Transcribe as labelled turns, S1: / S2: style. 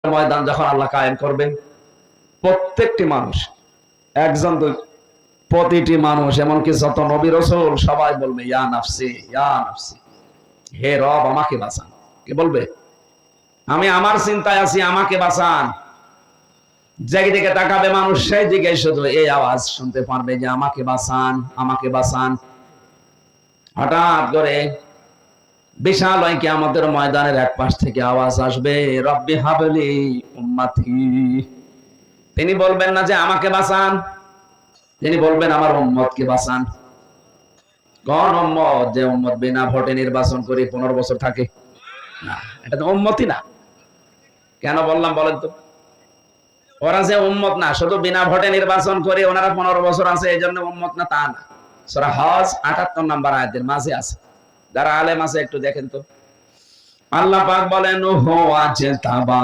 S1: ময়দান যখন আল্লাহ কায়েম করবেন, প্রত্যেকটি মানুষ, একজন প্রতিটি মানুষ, এমনকি যত নবী রাসূল সবাই বলবে ইয়া নাফসি ইয়া নাফসি, হে রব আমাকে বাঁচান। কে বলবে? আমি আমার চিন্তায় আছি, আমাকে বাঁচান। যেদিকে তাকাবে মানুষ সেই দিকে শুধু এই আওয়াজ শুনতে পারবে যে আমাকে বাঁচান, আমাকে বাঁচান। হঠাৎ করে বিশাল ওই কিয়ামতের ময়দানের এক পাশ থেকে আওয়াজ আসবে, রব্বি হাবলি উম্মতি। তিনি বলবেন না যে আমাকে বাঁচান, তিনি বলবেন আমার উম্মতকে বাঁচান। কোন উম্মত? যে উম্মত বিনা ভোটে নির্বাচন করে 15 বছর থাকে না, এটা তো উম্মতই না। কেন বললাম বলেন তো? ওরা যে উম্মত না, শুধু বিনা ভোটে নির্বাচন করে ওনারা 15 বছর আছে এই জন্য উম্মত না, তা না। সূরা হজ 78 নম্বর আয়াতের মাঝে আছে, যারা আলেম আছে একটু দেখেন তো। আল্লাহ পাক বলেন, ওহো আছে তাবা